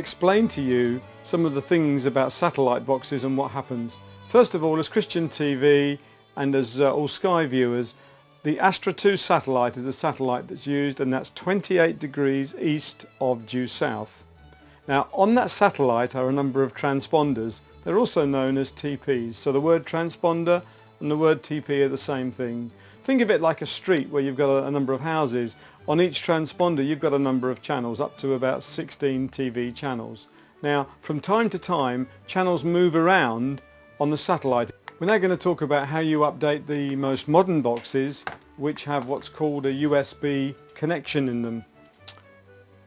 explain to you some of the things about satellite boxes and what happens. First of all, as Christian TV and as all Sky viewers, the Astra 2 satellite is a satellite that's used, and that's 28 degrees east of due south. Now on that satellite are a number of transponders. They're also known as TPs. So the word transponder and the word TP are the same thing. Think of it like a street where you've got a number of houses. On each transponder you've got a number of channels, up to about 16 TV channels. Now from time to time channels move around on the satellite. We're now going to talk about how you update the most modern boxes which have what's called a USB connection in them.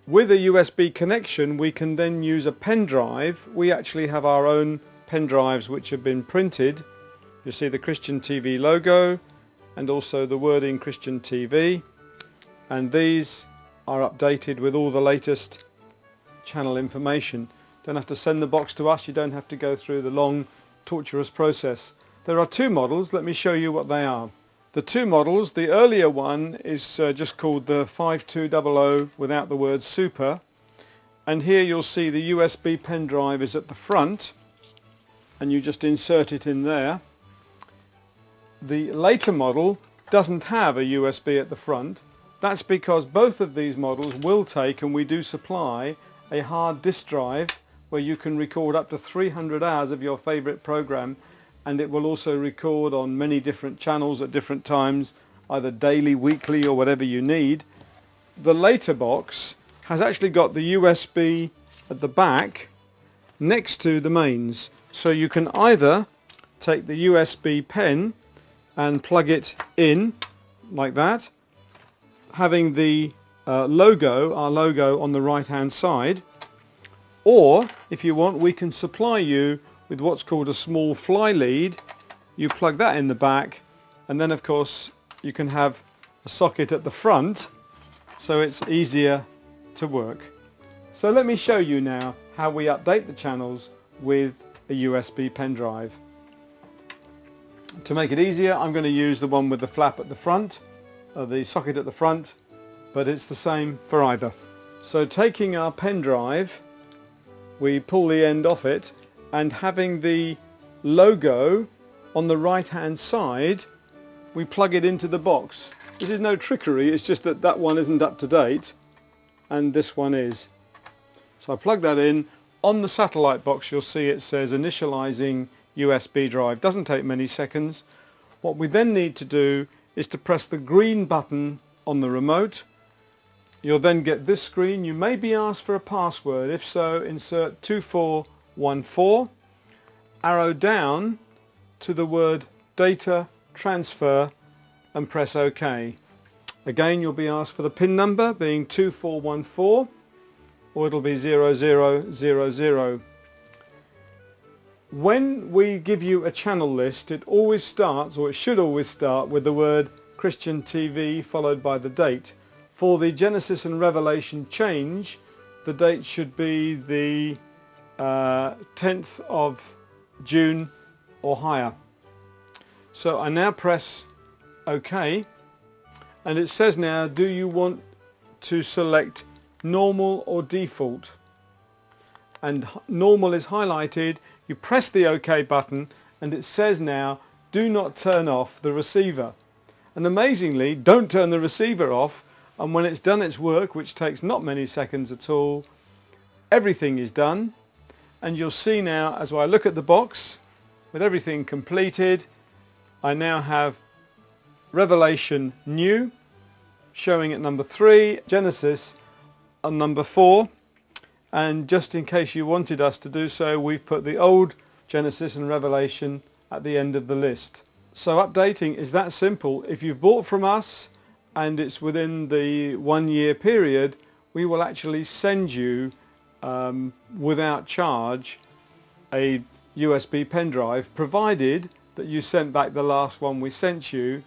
With a USB connection we can then use a pen drive. We actually have our own pen drives which have been printed. You see the Christian TV logo and also the wording Christian TV, and these are updated with all the latest channel information. Don't have to send the box to us, you don't have to go through the long torturous process. There are two models, let me show you what they are. The two models, the earlier one is just called the 5200 without the word super, and here you'll see the USB pen drive is at the front and you just insert it in there. The later model doesn't have a USB at the front. That's because both of these models will take, and we do supply, a hard disk drive where you can record up to 300 hours of your favourite program, and it will also record on many different channels at different times, either daily, weekly or whatever you need. The later box has actually got the USB at the back next to the mains, so you can either take the USB pen and plug it in like that, having the our logo on the right hand side, or if you want we can supply you with what's called a small fly lead. You plug that in the back, and then of course you can have a socket at the front so it's easier to work. So let me show you now how we update the channels with a USB pen drive. To make it easier I'm going to use the one with the flap at the front, the socket at the front, but it's the same for either. So taking our pen drive, we pull the end off it, and having the logo on the right hand side we plug it into the box. This is no trickery, it's just that that one isn't up to date and this one is. So I plug that in. On the satellite box you'll see it says initializing USB drive. Doesn't take many seconds. What we then need to do is to press the green button on the remote. You'll then get this screen. You may be asked for a password. If so, insert 2414, arrow down to the word data transfer and press OK. Again you'll be asked for the PIN number, being 2414, or it'll be 0000. When we give you a channel list, it always starts, or it should always start, with the word Christian TV followed by the date. For the Genesis and Revelation change, the date should be the 10th of June or higher. So I now press OK, and it says now, do you want to select normal or default? And normal is highlighted. You press the OK button and it says now, do not turn off the receiver. And amazingly, don't turn the receiver off, and when it's done its work, which takes not many seconds at all, everything is done. And you'll see now, as I look at the box with everything completed, I now have Revelation New showing at number 3, Genesis on number 4, and just in case you wanted us to do so, we've put the old Genesis and Revelation at the end of the list. So updating is that simple. If you've bought from us and it's within the 1 year period, we will actually send you without charge a USB pen drive, provided that you sent back the last one we sent you.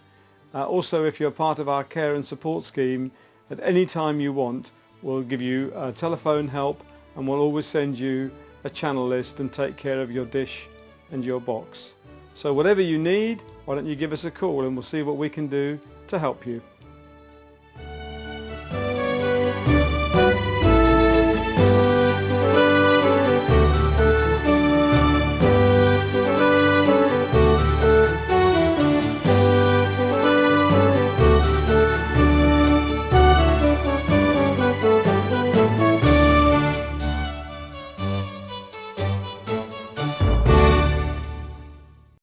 Also, if you're part of our care and support scheme, at any time you want, we'll give you telephone help, and we'll always send you a channel list and take care of your dish and your box. So whatever you need, why don't you give us a call and we'll see what we can do to help you.